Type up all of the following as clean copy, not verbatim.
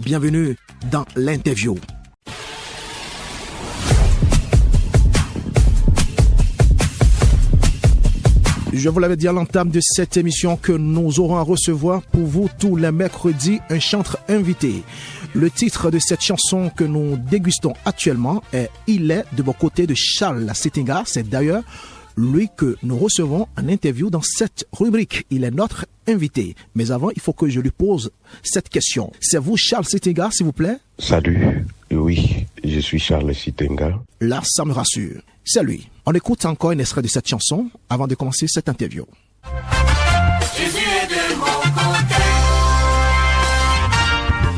Bienvenue dans l'interview. Je vous l'avais dit à l'entame de cette émission que nous aurons à recevoir pour vous tous les mercredis un chanteur invité. Le titre de cette chanson que nous dégustons actuellement est « Il est de mon côté » de Charles Sittinga. C'est d'ailleurs lui que nous recevons en interview dans cette rubrique. Il est notre invité. Mais avant, il faut que je lui pose cette question. C'est vous, Charles Sittinga, s'il vous plaît? Salut, oui, je suis Charles Sittinga. Là, ça me rassure. C'est lui. On écoute encore un extrait de cette chanson avant de commencer cette interview. Jésus est de mon côté,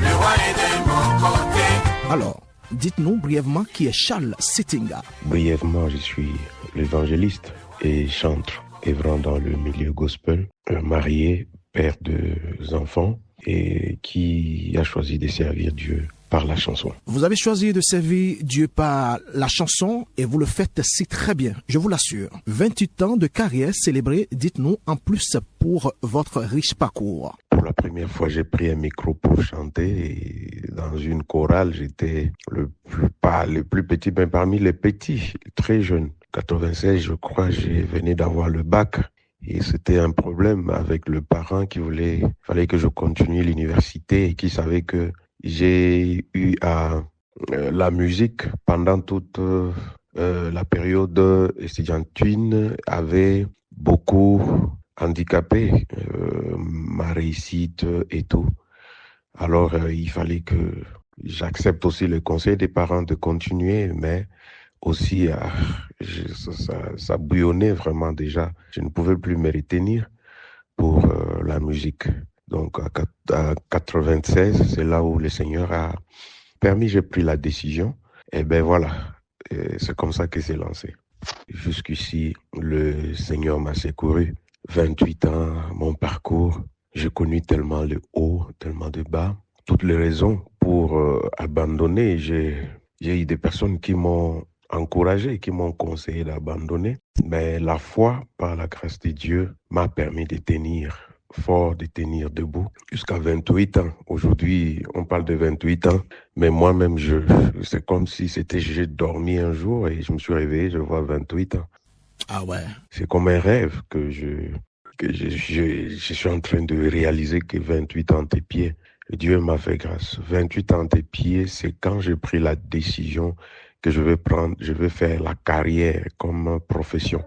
le roi est de mon côté. Alors, dites-nous brièvement qui est Charles Sittinga. Brièvement, je suis l'évangéliste et chanteur œuvrant dans le milieu gospel, marié, père de enfants et qui a choisi de servir Dieu par la chanson. Vous avez choisi de servir Dieu par la chanson et vous le faites si très bien, je vous l'assure. 28 ans de carrière célébrée, dites-nous en plus pour votre riche parcours. Pour la première fois, j'ai pris un micro pour chanter et dans une chorale, j'étais pas le plus petit, mais parmi les petits, très jeune. 96, je crois, j'ai venu d'avoir le bac. Et c'était un problème avec le parent qui fallait que je continue l'université et qui savait que j'ai eu à la musique pendant toute la période estudiantine avait beaucoup handicapé ma réussite et tout. Alors il fallait que j'accepte aussi le conseil des parents de continuer, mais aussi ça bouillonnait vraiment déjà. Je ne pouvais plus me retenir pour la musique. Donc à 96, c'est là où le Seigneur a permis, j'ai pris la décision. Et ben voilà, c'est comme ça que c'est lancé. Jusqu'ici, le Seigneur m'a secouru. 28 ans, mon parcours, j'ai connu tellement le haut, tellement de bas. Toutes les raisons pour abandonner, j'ai eu des personnes qui m'ont encouragé, qui m'ont conseillé d'abandonner. Mais la foi, par la grâce de Dieu, m'a permis de tenir fort, de tenir debout jusqu'à 28 ans. Aujourd'hui, on parle de 28 ans, mais moi-même, c'est comme si j'ai dormi un jour et je me suis réveillé, je vois 28 ans. Ah ouais. C'est comme un rêve que je suis en train de réaliser que 28 ans tes pieds. Dieu m'a fait grâce. 28 ans tes pieds, c'est quand j'ai pris la décision que je vais faire la carrière comme profession.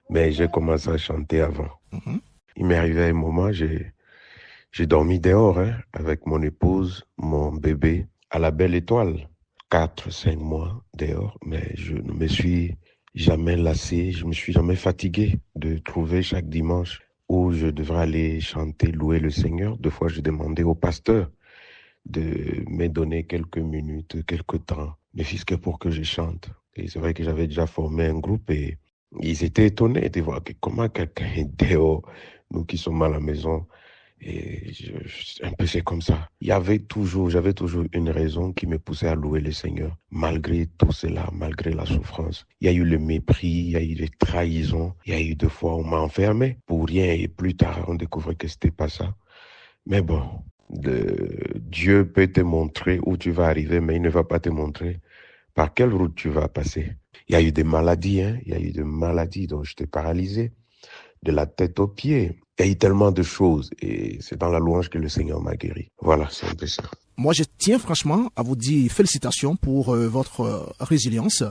Mais j'ai commencé à chanter avant. Mm-hmm. Il m'est arrivé un moment, j'ai dormi dehors avec mon épouse, mon bébé, à la Belle Étoile. 4-5 mois dehors, mais je ne me suis jamais lassé, je me suis jamais fatigué de trouver chaque dimanche où je devrais aller chanter, louer le Seigneur. 2 fois, je demandais au pasteur de me donner quelques minutes, quelques temps, ne fût-ce que pour que je chante. Et c'est vrai que j'avais déjà formé un groupe et ils étaient étonnés de voir comment quelqu'un est dehors, nous qui sommes à la maison. Et un peu c'est comme ça. J'avais toujours une raison qui me poussait à louer le Seigneur. Malgré tout cela, malgré la souffrance. Il y a eu le mépris, il y a eu les trahisons. Il y a eu 2 fois où on m'a enfermé pour rien et plus tard on découvrait que c'était pas ça. Mais bon, Dieu peut te montrer où tu vas arriver, mais il ne va pas te montrer par quelle route tu vas passer. Il y a eu des maladies, il y a eu des maladies dont j'étais paralysé, de la tête aux pieds. Il y a eu tellement de choses et c'est dans la louange que le Seigneur m'a guéri. Voilà, c'est un peu ça. Moi, je tiens franchement à vous dire félicitations pour votre résilience.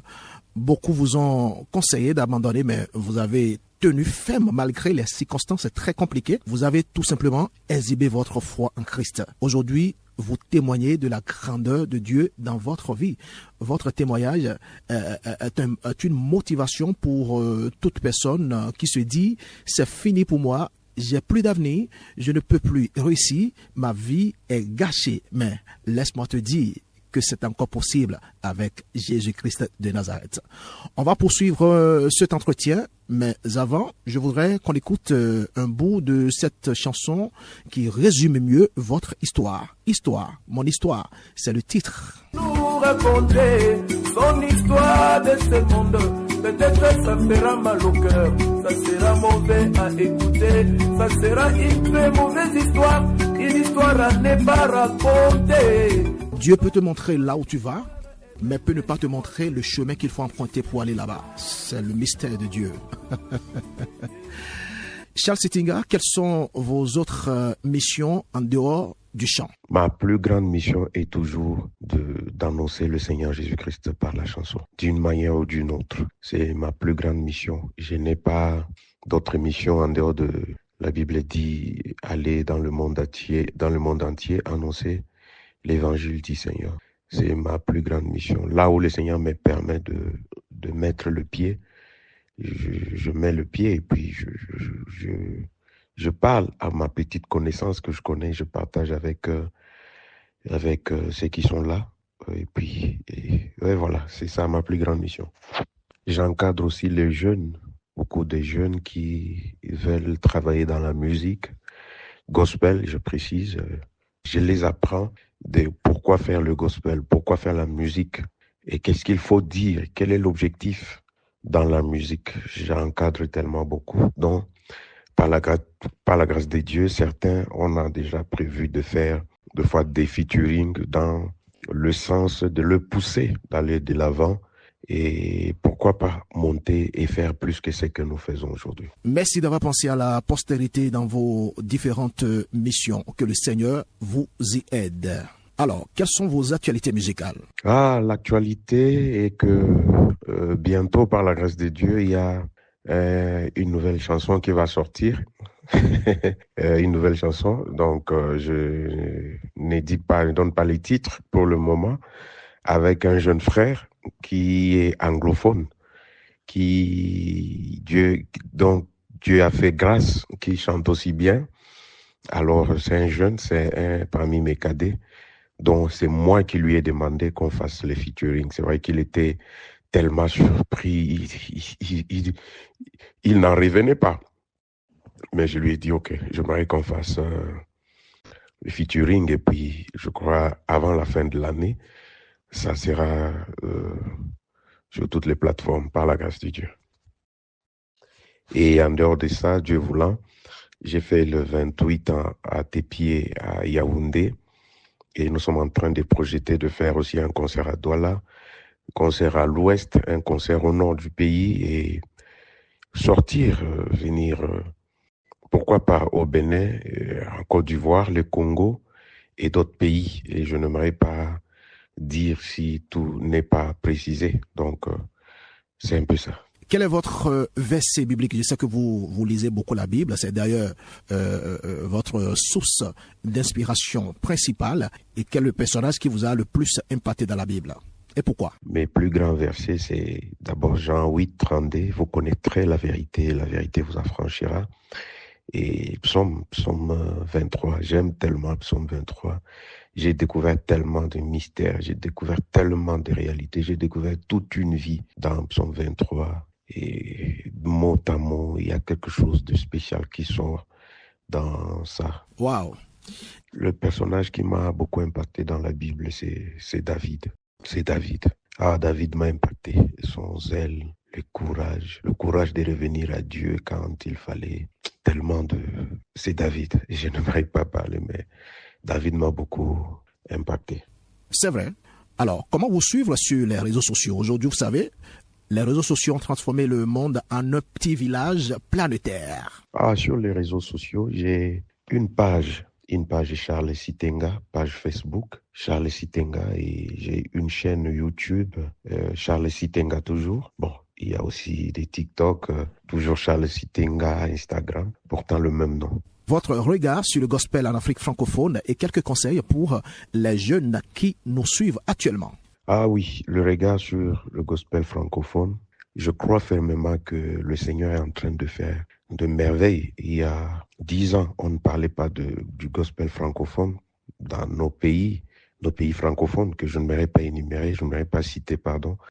Beaucoup vous ont conseillé d'abandonner, mais vous avez tenu ferme malgré les circonstances très compliquées. Vous avez tout simplement exhibé votre foi en Christ. Aujourd'hui, vous témoignez de la grandeur de Dieu dans votre vie. Votre témoignage est une motivation pour toute personne qui se dit « c'est fini pour moi ». J'ai plus d'avenir, je ne peux plus réussir, ma vie est gâchée. Mais laisse-moi te dire que c'est encore possible avec Jésus-Christ de Nazareth. On va poursuivre cet entretien, mais avant, je voudrais qu'on écoute un bout de cette chanson qui résume mieux votre histoire. Histoire, mon histoire, c'est le titre. Nous raconter son histoire de ce monde. Peut-être ça fera mal au cœur, ça sera mauvais à écouter, ça sera une très mauvaise histoire, une histoire à ne pas raconter. Dieu peut te montrer là où tu vas, mais peut ne pas te montrer le chemin qu'il faut emprunter pour aller là-bas. C'est le mystère de Dieu. Charles Sitinga, quelles sont vos autres missions en dehors du chant? Ma plus grande mission est toujours d'annoncer le Seigneur Jésus-Christ par la chanson, d'une manière ou d'une autre. C'est ma plus grande mission. Je n'ai pas d'autres missions en dehors de... La Bible dit aller dans le monde entier, annoncer l'évangile du Seigneur. C'est ma plus grande mission. Là où le Seigneur me permet de mettre le pied, je mets le pied et puis je parle à ma petite connaissance que je connais, je partage avec ceux qui sont là. Et puis, voilà, c'est ça ma plus grande mission. J'encadre aussi les jeunes, beaucoup de jeunes qui veulent travailler dans la musique, gospel, je précise. Je les apprends de pourquoi faire le gospel, pourquoi faire la musique et qu'est-ce qu'il faut dire, quel est l'objectif dans la musique. J'encadre tellement beaucoup. Donc, par la grâce de Dieu, certains, on a déjà prévu de faire des fois des featuring dans le sens de le pousser, d'aller de l'avant et pourquoi pas monter et faire plus que ce que nous faisons aujourd'hui. Merci d'avoir pensé à la postérité dans vos différentes missions. Que le Seigneur vous y aide. Alors, quelles sont vos actualités musicales? L'actualité est que bientôt, par la grâce de Dieu, il y a une nouvelle chanson qui va sortir. Une nouvelle chanson. Donc, je ne donne pas les titres pour le moment, avec un jeune frère qui est anglophone, dont Dieu a fait grâce, qui chante aussi bien. Alors, c'est un jeune, c'est un parmi mes cadets. Donc, c'est moi qui lui ai demandé qu'on fasse les featuring. C'est vrai qu'il était tellement surpris, il n'en revenait pas. Mais je lui ai dit, OK, j'aimerais qu'on fasse le featuring. Et puis, je crois, avant la fin de l'année, ça sera sur toutes les plateformes, par la grâce de Dieu. Et en dehors de ça, Dieu voulant, j'ai fait le 28 ans à Tepié, à Yaoundé. Et nous sommes en train de projeter de faire aussi un concert à Douala, un concert à l'ouest, un concert au nord du pays et sortir, venir, pourquoi pas au Bénin, en Côte d'Ivoire, le Congo et d'autres pays. Et je n'aimerais pas dire si tout n'est pas précisé. Donc, c'est un peu ça. Quel est votre verset biblique? Je sais que vous lisez beaucoup la Bible. C'est d'ailleurs votre source d'inspiration principale. Et quel est le personnage qui vous a le plus impacté dans la Bible? Et pourquoi? Mes plus grands versets, c'est d'abord Jean 8, 32. Vous connaîtrez la vérité vous affranchira. Et psaume 23. J'aime tellement psaume 23. J'ai découvert tellement de mystères. J'ai découvert tellement de réalités. J'ai découvert toute une vie dans psaume 23. Et mot à mot, il y a quelque chose de spécial qui sort dans ça. Wow. Le personnage qui m'a beaucoup impacté dans la Bible, c'est David. C'est David. David m'a impacté. Son zèle, le courage de revenir à Dieu quand il fallait tellement de... C'est David. Je n'aimerais pas parler, mais David m'a beaucoup impacté. C'est vrai. Alors, comment vous suivre sur les réseaux sociaux? Aujourd'hui, vous savez, les réseaux sociaux ont transformé le monde en un petit village planétaire. Sur les réseaux sociaux, j'ai une page Charles Sitinga, page Facebook, Charles Sitinga, et j'ai une chaîne YouTube, Charles Sitinga toujours. Bon, il y a aussi des TikTok, toujours Charles Sitinga, Instagram, portant le même nom. Votre regard sur le gospel en Afrique francophone et quelques conseils pour les jeunes qui nous suivent actuellement. Oui, le regard sur le gospel francophone, je crois fermement que le Seigneur est en train de faire de merveilles. Il y a 10 ans, on ne parlait pas du gospel francophone dans nos pays francophones que je n'aimerais pas énumérer, je n'aimerais pas citer,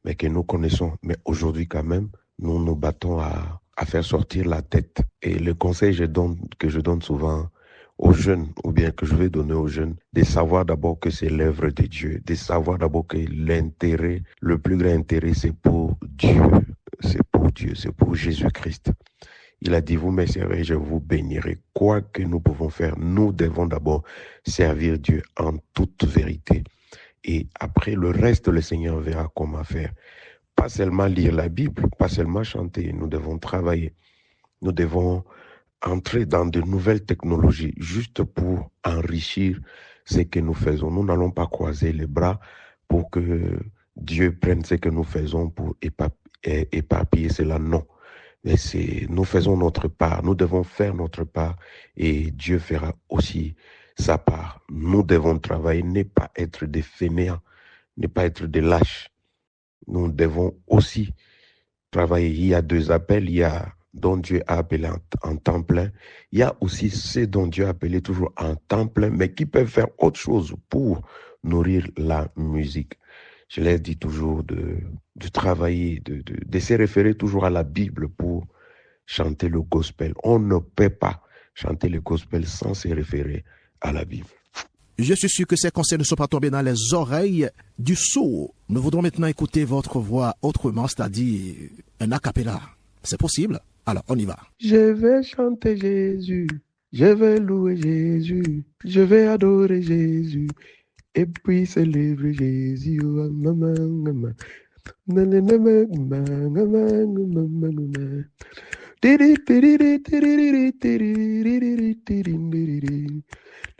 mais que nous connaissons. Mais aujourd'hui, quand même, nous nous battons à faire sortir la tête. Et le conseil que je donne souvent aux jeunes, ou bien que je vais donner aux jeunes, de savoir d'abord que c'est l'œuvre de Dieu, de savoir d'abord que l'intérêt, le plus grand intérêt, c'est pour Dieu, c'est pour Jésus-Christ. Il a dit, vous me servirez, je vous bénirai. Quoi que nous pouvons faire, nous devons d'abord servir Dieu en toute vérité Et après, le reste, le Seigneur verra comment faire. Pas seulement lire la Bible, pas seulement chanter. Nous devons travailler. Nous devons entrer dans de nouvelles technologies juste pour enrichir ce que nous faisons. Nous n'allons pas croiser les bras pour que Dieu prenne ce que nous faisons pour éparpiller cela. Non. Mais nous faisons notre part. Nous devons faire notre part et Dieu fera aussi sa part. Nous devons travailler, ne pas être des fainéants, ne pas être des lâches. Nous devons aussi travailler. Il y a 2 appels. Il y a dont Dieu a appelé en temps plein. Il y a aussi ceux dont Dieu a appelé toujours en temps plein, mais qui peuvent faire autre chose pour nourrir la musique. Je leur dis toujours de travailler, de se référer toujours à la Bible pour chanter le gospel. On ne peut pas chanter le gospel sans se référer à la Bible. Je suis sûr que ces conseils ne sont pas tombés dans les oreilles du sourd. Nous voudrons maintenant écouter votre voix autrement, c'est-à-dire un a cappella. C'est possible? Alors, on y va. Je vais chanter Jésus, je vais louer Jésus, je vais adorer Jésus, et puis célébrer Jésus.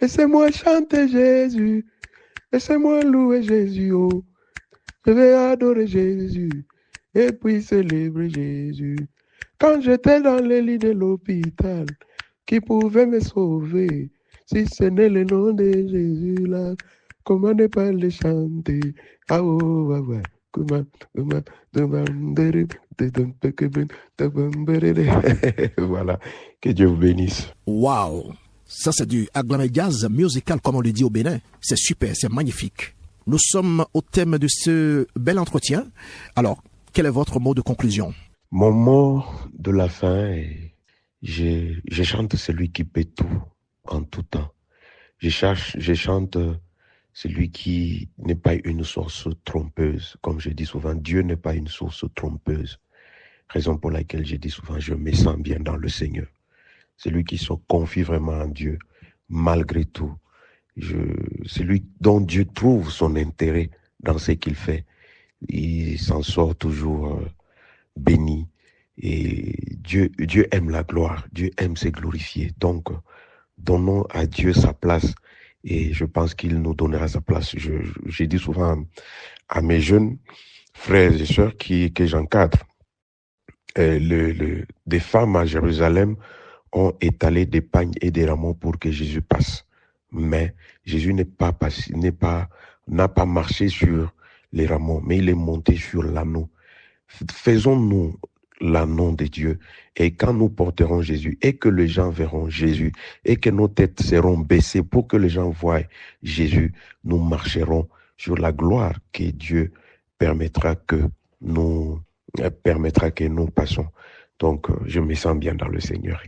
Laissez-moi chanter Jésus, laissez-moi louer Jésus, oh. Je vais adorer Jésus, et puis célébrer Jésus. Quand j'étais dans les lits de l'hôpital, qui pouvait me sauver, si ce n'est le nom de Jésus là, comment ne pas le chanter? Ah oh, ah ouais. Voilà, que Dieu vous bénisse. Wow! Ça, c'est du agglomé jazz musical, comme on le dit au Bénin. C'est super, c'est magnifique. Nous sommes au thème de ce bel entretien. Alors, quel est votre mot de conclusion? Mon mot de la fin est je chante celui qui peut tout en tout temps. Je chante celui qui n'est pas une source trompeuse. Comme je dis souvent, Dieu n'est pas une source trompeuse. Raison pour laquelle je dis souvent, je me sens bien dans le Seigneur. Celui qui se confie vraiment en Dieu, malgré tout. Celui dont Dieu trouve son intérêt dans ce qu'il fait. Il s'en sort toujours béni. Et Dieu aime la gloire. Dieu aime se glorifier. Donc, donnons à Dieu sa place. Et je pense qu'il nous donnera sa place. J'ai dit souvent à mes jeunes frères et sœurs que j'encadre, des femmes à Jérusalem ont étalé des pagnes et des rameaux pour que Jésus passe. Mais Jésus n'a pas marché sur les rameaux, mais il est monté sur l'anneau. Faisons-nous l'anneau de Dieu. Et quand nous porterons Jésus, et que les gens verront Jésus, et que nos têtes seront baissées pour que les gens voient Jésus, nous marcherons sur la gloire que Dieu permettra que nous passons. Donc, je me sens bien dans le Seigneur.